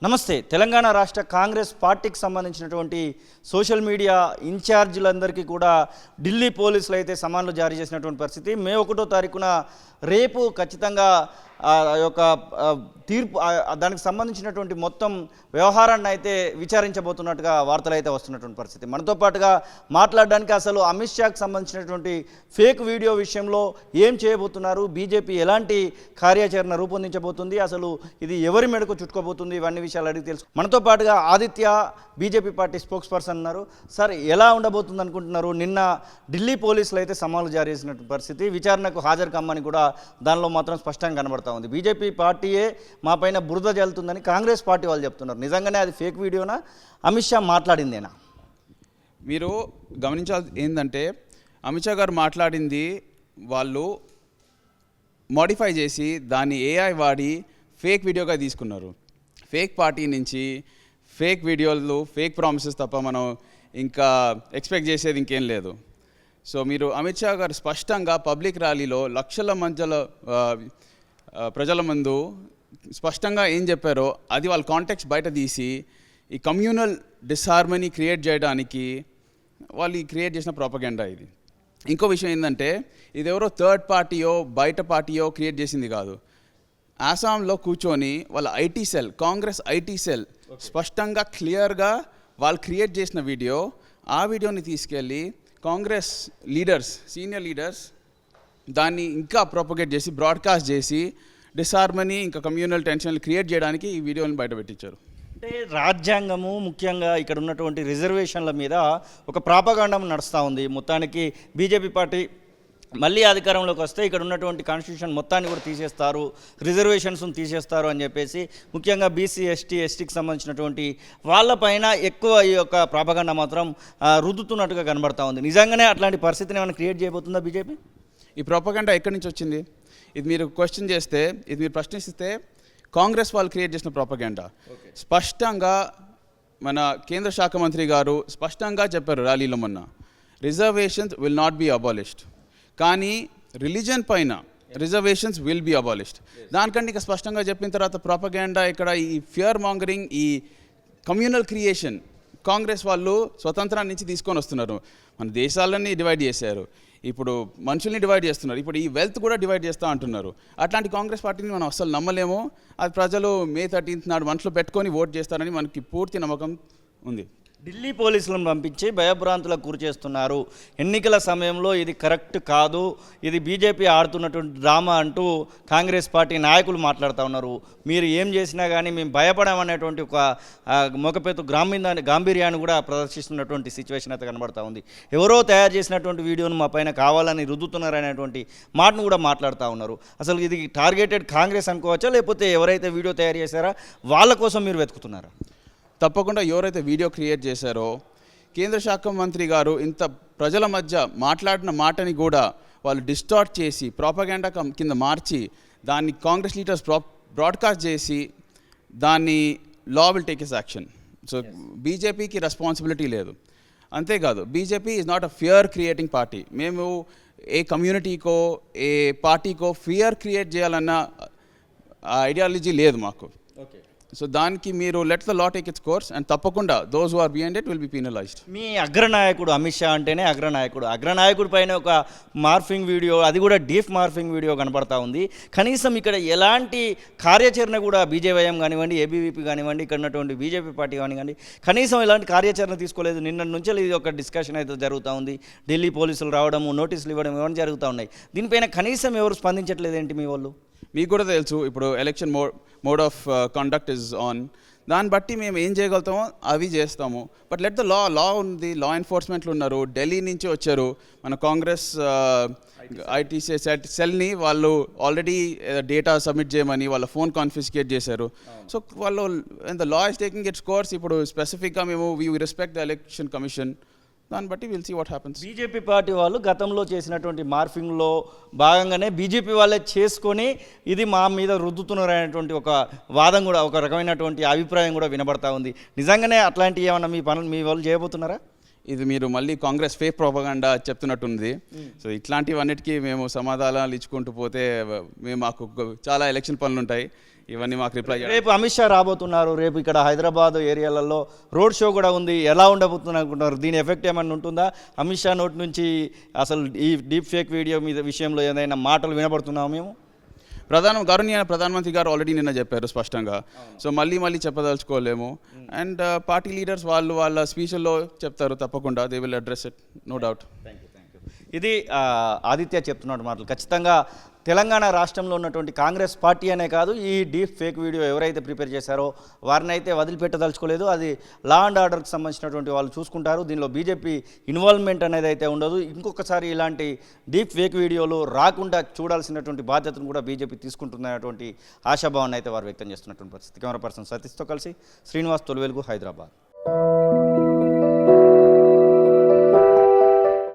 నమస్తే. తెలంగాణ రాష్ట్ర కాంగ్రెస్ పార్టీకి సంబంధించినటువంటి సోషల్ మీడియా ఇన్ఛార్జీలందరికీ కూడా ఢిల్లీ పోలీసులు అయితే సమన్లు జారీ చేసినటువంటి పరిస్థితి. మే 1వ తారీఖున రేపు ఖచ్చితంగా యొక్క తీర్పు దానికి సంబంధించినటువంటి మొత్తం వ్యవహారాన్ని అయితే విచారించబోతున్నట్టుగా వార్తలు అయితే వస్తున్నటువంటి పరిస్థితి. మనతో పాటుగా మాట్లాడడానికి అసలు అమిత్ షాకి సంబంధించినటువంటి ఫేక్ వీడియో విషయంలో ఏం చేయబోతున్నారు, బీజేపీ ఎలాంటి కార్యాచరణ రూపొందించబోతుంది, అసలు ఇది ఎవరి మెడకు చుట్టుకోబోతుంది, ఇవన్నీ విషయాలు అడిగి తెలుసు. మనతో పాటుగా Aditya BJP party spokes person ఉన్నారు. సార్, ఎలా ఉండబోతుంది అనుకుంటున్నారు? నిన్న ఢిల్లీ పోలీసులు అయితే సమన్లు జారీ చేసినటువంటి పరిస్థితి, విచారణకు హాజరు కమ్మని కూడా దానిలో మాత్రం స్పష్టంగా కనబడతా ఉంది. బీజేపీ పార్టీయే మా పైన బురద జల్లుతుందని కాంగ్రెస్ పార్టీ వాళ్ళు చెప్తున్నారు. నిజంగానే అది ఫేక్ వీడియోనా, అమిత్ షా మాట్లాడిందేనా? మీరు గమనించాల్సి ఏంటంటే, అమిత్ షా గారు మాట్లాడింది వాళ్ళు మోడిఫై చేసి దాన్ని ఏఐ వాడి ఫేక్ వీడియోగా తీసుకున్నారు. ఫేక్ పార్టీ నుంచి ఫేక్ వీడియోలు, ఫేక్ ప్రామిసెస్ తప్ప మనం ఇంకా ఎక్స్పెక్ట్ చేసేది ఇంకేం లేదు. సో మీరు అమిత్ షా గారు స్పష్టంగా పబ్లిక్ ర్యాలీలో లక్షల మధ్యలో ప్రజల ముందు స్పష్టంగా ఏం చెప్పారో అది వాళ్ళ కాంటెక్స్ట్ బయట తీసి ఈ కమ్యూనల్ డిస్హార్మనీ క్రియేట్ చేయడానికి వాళ్ళు క్రియేట్ చేసిన ప్రోపగెండా ఇది. ఇంకో విషయం ఏంటంటే, ఇది ఎవరో థర్డ్ పార్టీయో బయట పార్టీయో క్రియేట్ చేసింది కాదు. ఆసాంలో కూర్చొని వాళ్ళ IT cell, Congress IT cell స్పష్టంగా క్లియర్గా వాళ్ళు క్రియేట్ చేసిన వీడియో, ఆ వీడియోని తీసుకెళ్ళి కాంగ్రెస్ లీడర్స్, సీనియర్ లీడర్స్ దాన్ని ఇంకా ప్రొపగేట్ చేసి బ్రాడ్కాస్ట్ చేసి డిస్హార్మనీ ఇంకా కమ్యూనల్ టెన్షన్లు క్రియేట్ చేయడానికి ఈ వీడియోని బయటపెట్టించారు. అంటే రాజ్యాంగము, ముఖ్యంగా ఇక్కడ ఉన్నటువంటి రిజర్వేషన్ల మీద ఒక ప్రాపగాండం నడుస్తూ ఉంది. మొత్తానికి బీజేపీ పార్టీ మళ్ళీ అధికారంలోకి వస్తే ఇక్కడ ఉన్నటువంటి కాన్స్టిట్యూషన్ మొత్తాన్ని కూడా తీసేస్తారు, రిజర్వేషన్స్ను తీసేస్తారు అని చెప్పేసి ముఖ్యంగా బీసీ, ఎస్టీకి సంబంధించినటువంటి వాళ్ళపైన ఎక్కువ ఈ యొక్క ప్రాపగాండా మాత్రం రుద్దుతున్నట్టుగా కనబడతా ఉంది. నిజంగానే అట్లాంటి పరిస్థితిని ఏమైనా క్రియేట్ చేయబోతుందా బీజేపీ? ఈ ప్రాపగెండా ఎక్కడి నుంచి వచ్చింది? ఇది మీరు క్వశ్చన్ చేస్తే, ఇది మీరు ప్రశ్నిస్తే కాంగ్రెస్ వాళ్ళు క్రియేట్ చేసిన ప్రాపగెండా. స్పష్టంగా మన కేంద్ర శాఖ మంత్రి గారు స్పష్టంగా చెప్పారు ర్యాలీలో మొన్న, reservations will not be abolished, కానీ రిలీజన్ పైన రిజర్వేషన్స్ విల్ బీ అబాలిష్డ్. దానికంటే ఇక స్పష్టంగా చెప్పిన తర్వాత ప్రాపగెండా ఇక్కడ ఈ ఫియర్ మాంగరింగ్, ఈ కమ్యూనల్ క్రియేషన్ కాంగ్రెస్ వాళ్ళు స్వతంత్రాన్ని నుంచి తీసుకొని వస్తున్నారు. మన దేశాలన్నీ డివైడ్ చేశారు, ఇప్పుడు మనుషుల్ని డివైడ్ చేస్తున్నారు, ఇప్పుడు ఈ వెల్త్ కూడా డివైడ్ చేస్తూ అంటున్నారు. అట్లాంటి కాంగ్రెస్ పార్టీని మనం అస్సలు నమ్మలేము. అది ప్రజలు May 13th నాడు మనసులో పెట్టుకొని ఓట్ చేస్తారని మనకి పూర్తి నమ్మకం ఉంది. ఢిల్లీ పోలీసులను పంపించి భయభ్రాంతులకు గురి చేస్తున్నారు, ఎన్నికల సమయంలో ఇది కరెక్ట్ కాదు, ఇది బీజేపీ ఆడుతున్నటువంటి డ్రామా అంటూ కాంగ్రెస్ పార్టీ నాయకులు మాట్లాడుతూ ఉన్నారు. మీరు ఏం చేసినా కానీ మేము భయపడమనేటువంటి ఒక మొకపెత్తు గాంభీర్యాన్ని కూడా ప్రదర్శిస్తున్నటువంటి సిచ్యువేషన్ అయితే కనబడతా ఉంది. ఎవరో తయారు చేసినటువంటి వీడియోను మా పైన కావాలని రుద్దుతున్నారనేటువంటి మాటను కూడా మాట్లాడుతూ ఉన్నారు. అసలు ఇది టార్గెటెడ్ కాంగ్రెస్ అనుకోవచ్చా, లేకపోతే ఎవరైతే వీడియో తయారు చేశారో వాళ్ళ కోసం మీరు వెతుకుతున్నారా? తప్పకుండా ఎవరైతే వీడియో క్రియేట్ చేశారో, కేంద్ర శాఖ మంత్రి గారు ఇంత ప్రజల మధ్య మాట్లాడిన మాటని కూడా వాళ్ళు డిస్టార్ట్ చేసి ప్రాపగెండా కింద మార్చి దాన్ని కాంగ్రెస్ లీడర్స్ బ్రాడ్కాస్ట్ చేసి దాన్ని law will take is action. So బీజేపీకి రెస్పాన్సిబిలిటీ లేదు. అంతేకాదు, BJP is not a fear creating party. మేము ఏ కమ్యూనిటీకో ఏ పార్టీకో ఫియర్ క్రియేట్ చేయాలన్న ఐడియాలజీ లేదు మాకు. సో దానికి మీరు let the law take its course, and తప్పకుండా those who are behind it will be penalised. మీ అగ్రనాయకుడు అమిత్ షా అంటేనే అగ్రనాయకుడి పైన ఒక మార్ఫింగ్ వీడియో, అది కూడా డీప్ మార్ఫింగ్ వీడియో కనబడతా ఉంది. కనీసం ఇక్కడ ఎలాంటి కార్యాచరణ కూడా బీజేవైఎం కానివ్వండి, ఏబీవీపీ కానివ్వండి, ఇక్కడ ఉన్నటువంటి బీజేపీ పార్టీ కానివ్వండి, కనీసం ఎలాంటి కార్యాచరణ తీసుకోలేదు. నిన్న నుంచి ఇది ఒక డిస్కషన్ అయితే జరుగుతూ ఉంది. ఢిల్లీ పోలీసులు రావడము, నోటీసులు ఇవ్వడం, ఇవన్నీ జరుగుతూ ఉన్నాయి. దీనిపైన కనీసం ఎవరు స్పందించట్లేదు ఏంటి మీ వాళ్ళు? మీకు కూడా తెలుసు, ఇప్పుడు election mode of conduct is on. దాన్ని బట్టి మేము ఏం చేయగలుగుతామో అవి చేస్తాము. బట్ లెట్ ద లా ఉంది, లా ఎన్ఫోర్స్మెంట్లు ఉన్నారు, ఢిల్లీ నుంచి వచ్చారు. మన కాంగ్రెస్ ఐటీ సెల్ని వాళ్ళు ఆల్రెడీ డేటా సబ్మిట్ చేయమని వాళ్ళ ఫోన్ కాన్ఫిస్కేట్ చేశారు. సో వాళ్ళు the law is taking its course. ఇప్పుడు స్పెసిఫిక్గా మేము we respect the election commission, దాన్ని బట్టి will see what happens. BJP party వాళ్ళు గతంలో చేసినటువంటి మార్ఫింగ్లో భాగంగానే బీజేపీ వాళ్ళే చేసుకొని ఇది మా మీద రుద్దుతున్నారనేటువంటి ఒక వాదం కూడా, ఒక రకమైనటువంటి అభిప్రాయం కూడా వినబడతా ఉంది. నిజంగానే అట్లాంటివి ఏమన్నా మీ వాళ్ళు చేయబోతున్నారా? ఇది మీరు మళ్ళీ కాంగ్రెస్ ఫేక్ ప్రోపగండా చెప్తున్నట్టుంది. సో ఇట్లాంటివన్నిటికీ మేము సమాధానాలు ఇచ్చుకుంటూ పోతే మాకు చాలా ఎలక్షన్ పనులు ఉంటాయి. ఇవన్నీ మాకు రిప్లై చేయాలి. రేపు అమిత్ షా రాబోతున్నారు. రేపు ఇక్కడ హైదరాబాద్ ఏరియాలలో రోడ్ షో కూడా ఉంది. ఎలా ఉండబోతుంది అనుకుంటున్నారు? దీని ఎఫెక్ట్ ఏమైనా ఉంటుందా? అమిత్ షా నోటి నుంచి అసలు ఈ డీప్ ఫేక్ వీడియో మీద విషయంలో ఏదైనా మాటలు వినబడుతున్నాము మేము? గౌరవనీయ ప్రధానమంత్రి గారు ఆల్రెడీ నిన్న చెప్పారు స్పష్టంగా. సో మళ్ళీ చెప్పదలుచుకోలేము. అండ్ పార్టీ లీడర్స్ వాళ్ళ స్పీచ్ల్లో చెప్తారు తప్పకుండా. They will address it, no doubt. ఇది ఆదిత్య చెప్తున్నట్టు మాటలు. ఖచ్చితంగా తెలంగాణ రాష్ట్రంలో ఉన్నటువంటి కాంగ్రెస్ పార్టీ అనే కాదు, ఈ డీప్ ఫేక్ వీడియో ఎవరైతే ప్రిపేర్ చేశారో వారిని అయితే వదిలిపెట్టదలుచుకోలేదు. అది లా అండ్ ఆర్డర్కి సంబంధించినటువంటి వాళ్ళు చూసుకుంటారు. దీనిలో బీజేపీ ఇన్వాల్వ్మెంట్ అనేది అయితే ఉండదు. ఇంకొకసారి ఇలాంటి డీప్ ఫేక్ వీడియోలు రాకుండా చూడాల్సినటువంటి బాధ్యతను కూడా బీజేపీ తీసుకుంటున్నటువంటి ఆశాభావాన్ని అయితే వారు వ్యక్తం చేస్తున్నటువంటి పరిస్థితి. కెమెరా పర్సన్ సతీష్తో కలిసి శ్రీనివాస్ తొలివెలుగు, హైదరాబాద్.